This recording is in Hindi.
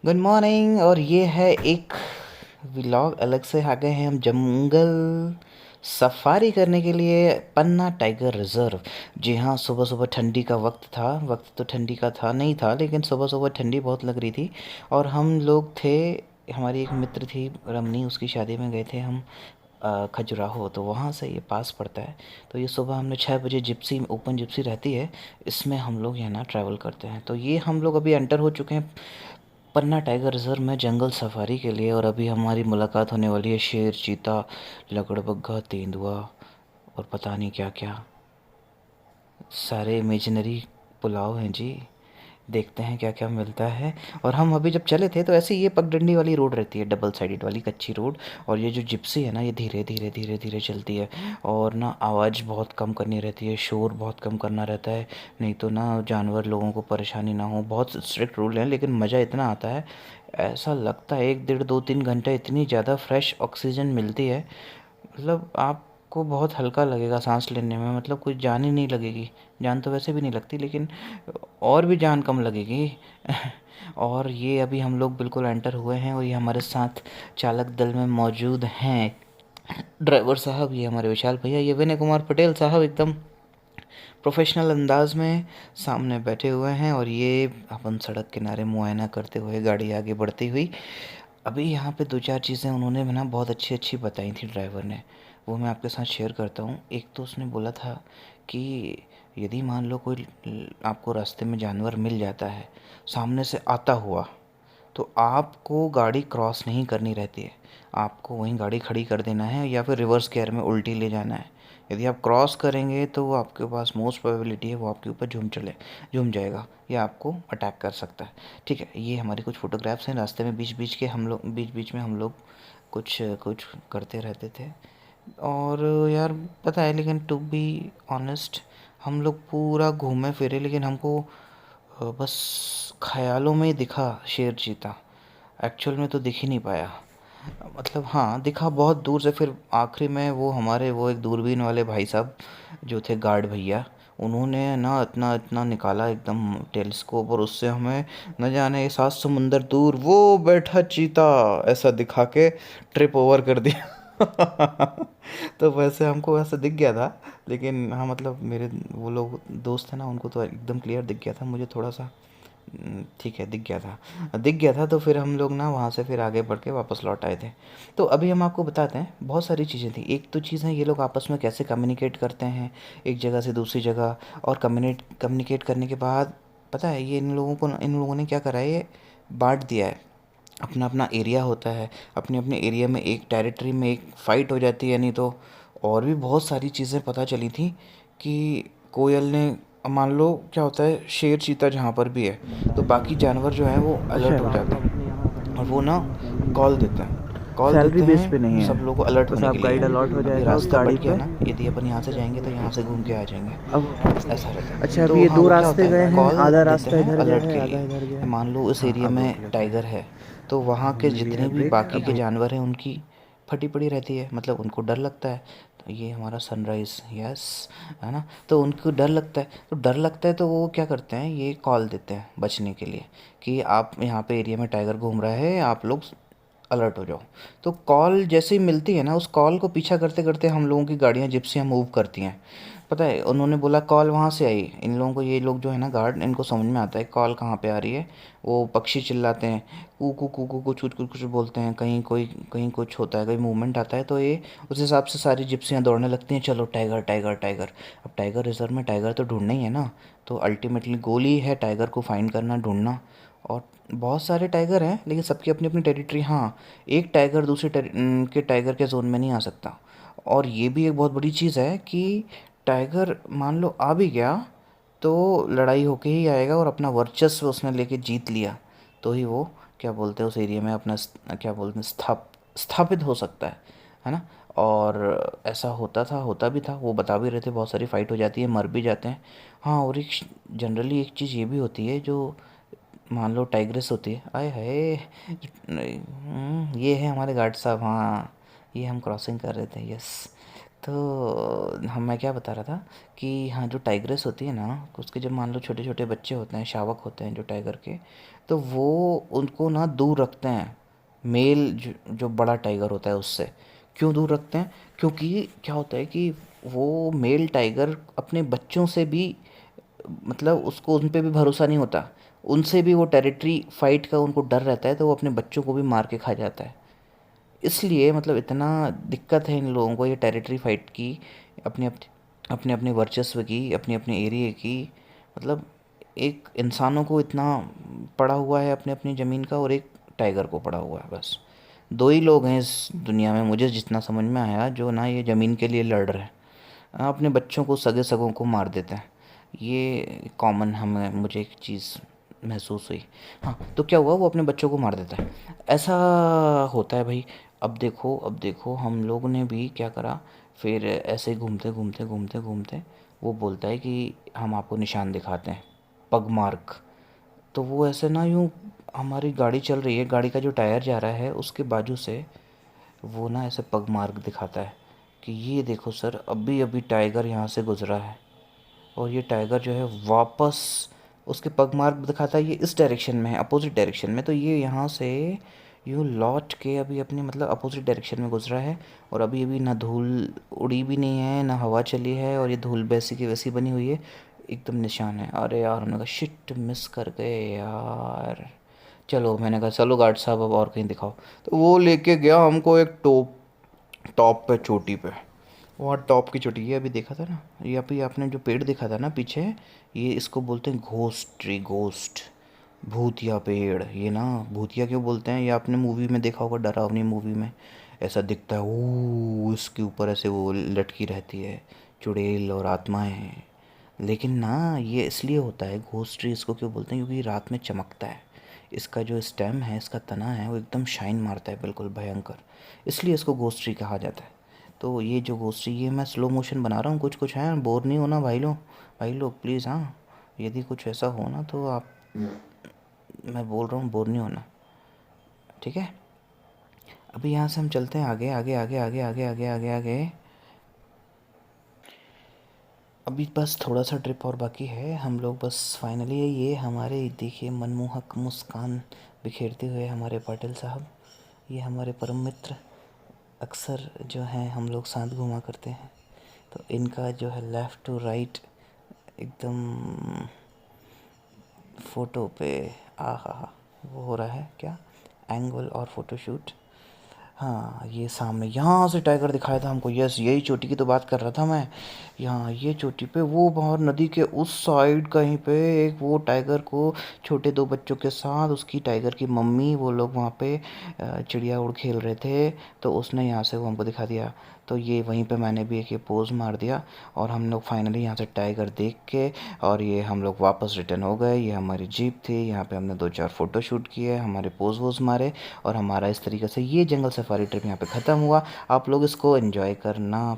Good morning. और ये है एक व्लॉग। अलग से आ गए हैं हम जंगल सफारी करने के लिए, पन्ना टाइगर रिजर्व। जी हाँ, सुबह सुबह ठंडी का वक्त था। वक्त तो ठंडी का था नहीं था, लेकिन सुबह सुबह ठंडी बहुत लग रही थी। और हम लोग थे, हमारी एक मित्र थी रमनी, उसकी शादी में गए थे हम खजुराहो। तो वहाँ से ये पास पड़ता है। तो ये सुबह हमने 6 बजे जिप्सी, ओपन जिप्सी रहती है, इसमें हम लोग यहाँ ना ट्रैवल करते हैं। तो ये हम लोग अभी एंटर हो चुके हैं पन्ना टाइगर रिजर्व में जंगल सफारी के लिए। और अभी हमारी मुलाकात होने वाली है शेर, चीता, लकड़बग्घा, तेंदुआ और पता नहीं क्या क्या, सारे इमेजिनरी पुलाव हैं जी। देखते हैं क्या क्या मिलता है। और हम अभी जब चले थे तो ऐसे ही ये पगडंडी वाली रोड रहती है, डबल साइडेड वाली कच्ची रोड। और ये जो जिप्सी है ना, ये धीरे धीरे धीरे धीरे चलती है। और ना आवाज़ बहुत कम करनी रहती है, शोर बहुत कम करना रहता है, नहीं तो ना जानवर लोगों को परेशानी ना हो। बहुत स्ट्रिक्ट रूल हैं, लेकिन मज़ा इतना आता है। ऐसा लगता है 1 डेढ़ 2 3 घंटा इतनी ज़्यादा फ्रेश ऑक्सीजन मिलती है, मतलब आपको बहुत हल्का लगेगा सांस लेने में। मतलब कोई जान ही नहीं लगेगी। जान तो वैसे भी नहीं लगती, लेकिन और भी जान कम लगेगी। और ये अभी हम लोग बिल्कुल एंटर हुए हैं, और ये हमारे साथ चालक दल में मौजूद हैं ड्राइवर साहब, ये हमारे विशाल भैया, ये विनय कुमार पटेल साहब, एकदम प्रोफेशनल अंदाज में सामने बैठे हुए हैं। और ये अपन सड़क किनारे मुआयना करते हुए गाड़ी आगे बढ़ती हुई। अभी यहाँ पे दो चार चीज़ें उन्होंने ना बहुत अच्छी अच्छी बताई थी ड्राइवर ने, वो मैं आपके साथ शेयर करता हूँ। एक तो उसने बोला था कि यदि मान लो कोई आपको रास्ते में जानवर मिल जाता है सामने से आता हुआ, तो आपको गाड़ी क्रॉस नहीं करनी रहती है। आपको वहीं गाड़ी खड़ी कर देना है, या फिर रिवर्स गियर में उल्टी ले जाना है। यदि आप क्रॉस करेंगे तो वो आपके पास मोस्ट प्रोबेबिलिटी है वो आपके ऊपर झूम जाएगा, या आपको अटैक कर सकता है। ठीक है, ये हमारी कुछ फ़ोटोग्राफ्स हैं रास्ते में। बीच बीच में हम लोग कुछ कुछ करते रहते थे। और यार पता है, लेकिन टू बी ऑनेस्ट, हम लोग पूरा घूमे फिरे, लेकिन हमको बस ख़यालों में ही दिखा शेर चीता। एक्चुअल में तो दिख ही नहीं पाया। मतलब हाँ, दिखा बहुत दूर से। फिर आखिरी में वो हमारे वो एक दूरबीन वाले भाई साहब जो थे, गार्ड भैया, उन्होंने ना इतना इतना निकाला एकदम टेलीस्कोप, और उससे हमें न जाने 7 समुंदर दूर वो बैठा चीता ऐसा दिखा के ट्रिप ओवर कर दिया। तो वैसे हमको ऐसा दिख गया था, लेकिन हाँ मतलब मेरे वो लोग दोस्त हैं ना, उनको तो एकदम क्लियर दिख गया था। मुझे थोड़ा सा ठीक है, दिख गया था। तो फिर हम लोग ना वहाँ से फिर आगे बढ़ के वापस लौट आए थे। तो अभी हम आपको बताते हैं, बहुत सारी चीज़ें थी। एक तो चीज़ है, ये लोग आपस में कैसे कम्युनिकेट करते हैं एक जगह से दूसरी जगह। और कम्युनिकेट करने के बाद पता है, ये इन लोगों ने क्या करा है, ये बांट दिया है। अपना अपना एरिया होता है, अपने अपने एरिया में एक टेरिटरी में एक फ़ाइट हो जाती है, नहीं तो और भी बहुत सारी चीज़ें पता चली थी कि कोयल ने, मान लो क्या होता है, शेर चीता जहाँ पर भी है तो बाकी जानवर जो है वो अच्छा, अलर्ट हो जाते हैं, और वो ना कॉल देते हैं। कॉल सैलरी देते बेस पे हैं नहीं सब है। लोगों को अलर्ट बस होने के आपका लिए। गाइड अलॉट हो अभी जाएगा उस रास्ता गाड़ी बट गया पे। ना, यदि अपन यहाँ से जाएंगे तो यहाँ से घूम के आ जाएंगे, ऐसा रहता अच्छा, है। अभी तो ये हाँ, दो वो क्या होता रास्ते है, गए हैं, कॉल आधा देते रास्ता हैं इधर गया अलर्ट है, के आधा लिए इधर गया कि है। मान लो उस हाँ, एरिया अब में ओके ओके। टाइगर है, तो वहाँ के हमने लिया जितने है भी ब्रेक, बाकी अब के हो। जानवर हैं उनकी फटी पड़ी रहती है, मतलब उनको डर लगता है। तो ये हमारा सनराइज़, यस, है ना। तो उनको डर लगता है, तो डर लगता है तो वो क्या करते हैं, ये कॉल देते हैं बचने के लिए कि आप यहाँ पे एरिया में टाइगर घूम रहा है, आप लोग अलर्ट हो जाओ। तो कॉल जैसे ही मिलती है ना, उस कॉल को पीछा करते करते हम लोगों की गाड़ियाँ, जिप्सियाँ मूव करती हैं। पता है, उन्होंने बोला कॉल वहाँ से आई। इन लोगों को, ये लोग जो है ना गार्ड, इनको समझ में आता है कॉल कहाँ पे आ रही है। वो पक्षी चिल्लाते हैं, कू कुछ कुछ कुछ कुछ बोलते हैं, कहीं कुछ होता है, कहीं मूवमेंट आता है, तो ये उस हिसाब से सारी जिप्सियाँ दौड़ने लगती हैं, चलो टाइगर टाइगर टाइगर। अब टाइगर रिजर्व में टाइगर तो ढूंढना ही है ना। तो अल्टीमेटली गोल ही है टाइगर को फाइंड करना, ढूंढना। और बहुत सारे टाइगर हैं, लेकिन सबकी अपनी अपनी टेरिटरी। हाँ, एक टाइगर दूसरे के टाइगर के जोन में नहीं आ सकता। और ये भी एक बहुत बड़ी चीज़ है कि टाइगर मान लो आ भी गया तो लड़ाई होके ही आएगा, और अपना वर्चस्व उसने लेके जीत लिया तो ही वो क्या बोलते हैं उस एरिया में अपना क्या बोलते हैं, स्थापित हो सकता है ना। और ऐसा होता था, होता भी था, वो बता भी रहे थे, बहुत सारी फाइट हो जाती है, मर भी जाते हैं। हाँ, और एक जनरली एक चीज़ ये भी होती है, जो मान लो टाइग्रेस होती है, आए हाय, ये है हमारे गार्ड साहब। हाँ, ये हम क्रॉसिंग कर रहे थे, यस। तो हम मैं क्या बता रहा था कि हाँ, जो टाइग्रेस होती है ना, उसके जब मान लो छोटे छोटे बच्चे होते हैं, शावक होते हैं जो टाइगर के, तो वो उनको ना दूर रखते हैं मेल जो बड़ा टाइगर होता है उससे। क्यों दूर रखते हैं? क्योंकि क्या होता है कि वो मेल टाइगर अपने बच्चों से भी, मतलब उसको उन पे भी भरोसा नहीं होता, उनसे भी वो टेरिटरी फाइट का उनको डर रहता है, तो वो अपने बच्चों को भी मार के खा जाता है। इसलिए मतलब इतना दिक्कत है इन लोगों को ये टेरिटरी फाइट की, अपने अपने अपने अपने वर्चस्व की, अपने अपने एरिया की। मतलब एक इंसानों को इतना पड़ा हुआ है अपने अपनी ज़मीन का, और एक टाइगर को पड़ा हुआ है। बस दो ही लोग हैं इस दुनिया में, मुझे जितना समझ में आया, जो ना ये ज़मीन के लिए लड़ रहे हैं। अपने बच्चों को, सगे सगों को मार देते हैं। ये कॉमन हमें मुझे एक चीज़ महसूस हुई। हाँ, तो क्या हुआ, वो अपने बच्चों को मार देता है। ऐसा होता है भाई। अब देखो हम लोग ने भी क्या करा, फिर ऐसे ही घूमते घूमते घूमते घूमते वो बोलता है कि हम आपको निशान दिखाते हैं, पग मार्क। तो वो ऐसे ना यूँ, हमारी गाड़ी चल रही है, गाड़ी का जो टायर जा रहा है उसके बाजू से वो ना ऐसे पग मार्क दिखाता है कि ये देखो सर, अभी अभी टाइगर यहाँ से गुजरा है। और ये टाइगर जो है वापस, उसके पग मार्क दिखाता है, ये इस डायरेक्शन में है, अपोजिट डायरेक्शन में, तो ये यहाँ से यूँ लौट के अभी अपनी मतलब अपोजिट डायरेक्शन में गुजरा है। और अभी अभी ना धूल उड़ी भी नहीं है, ना हवा चली है, और ये धूल वैसी की वैसी बनी हुई है, एकदम निशान है। अरे यार, हमने कहा शिट, मिस कर गए यार। चलो, मैंने कहा चलो गार्ड साहब अब और कहीं दिखाओ। तो वो लेके गया हमको एक टॉप टॉप पे, चोटी पे। वहाँ टॉप की चोटी, ये अभी देखा था ना, ये अभी आपने जो पेड़ देखा था ना पीछे, ये इसको बोलते हैं घोस्ट ट्री, घोस्ट, भूतिया पेड़। ये ना भूतिया क्यों बोलते हैं, ये आपने मूवी में देखा होगा, डरावनी मूवी में ऐसा दिखता है, वो इसके ऊपर ऐसे वो लटकी रहती है चुड़ैल और आत्माएं। लेकिन ना ये इसलिए होता है घोस्ट ट्री, इसको क्यों बोलते हैं, क्योंकि रात में चमकता है। इसका जो स्टेम है, इसका तना है, वो एकदम शाइन मारता है, बिल्कुल भयंकर। इसलिए इसको घोस्ट ट्री कहा जाता है। तो ये जो घोस्ट ट्री, ये मैं स्लो मोशन बना रहा हूँ, कुछ कुछ है, बोर नहीं होना भाई लोग, भाई लोग प्लीज़। हाँ, यदि कुछ ऐसा हो ना तो आप, मैं बोल रहा हूँ, बोर नहीं होना, ठीक है। अभी यहाँ से हम चलते हैं आगे आगे आगे आगे आगे आगे आगे आगे। अभी बस थोड़ा सा ट्रिप और बाकी है, हम लोग बस फाइनली, ये हमारे देखिए मनमोहक मुस्कान बिखेरते हुए हमारे पाटिल साहब, ये हमारे परम मित्र, अक्सर जो हैं हम लोग साथ घूमा करते हैं। तो इनका जो है लेफ़्ट टू राइट एकदम फ़ोटो पे, आ हा, वो हो रहा है क्या, एंगल और फ़ोटोशूट। हाँ, ये सामने यहाँ से टाइगर दिखाया था हमको, यस, यही चोटी की तो बात कर रहा था मैं। यहाँ ये चोटी पे, वो बाहर नदी के उस साइड कहीं पे एक वो टाइगर को, छोटे दो बच्चों के साथ उसकी टाइगर की मम्मी, वो लोग वहाँ पे चिड़िया उड़ खेल रहे थे। तो उसने यहाँ से वो हमको दिखा दिया। तो ये वहीं पे मैंने भी एक ये पोज़ मार दिया, और हम लोग फाइनली यहाँ से टाइगर देख के, और ये हम लोग वापस रिटर्न हो गए। ये हमारी जीप थी, यहाँ पे हमने दो चार फ़ोटो शूट किए, हमारे पोज़ वोज़ मारे, और हमारा इस तरीके से ये जंगल सफारी ट्रिप यहाँ पे ख़त्म हुआ। आप लोग इसको एंजॉय करना।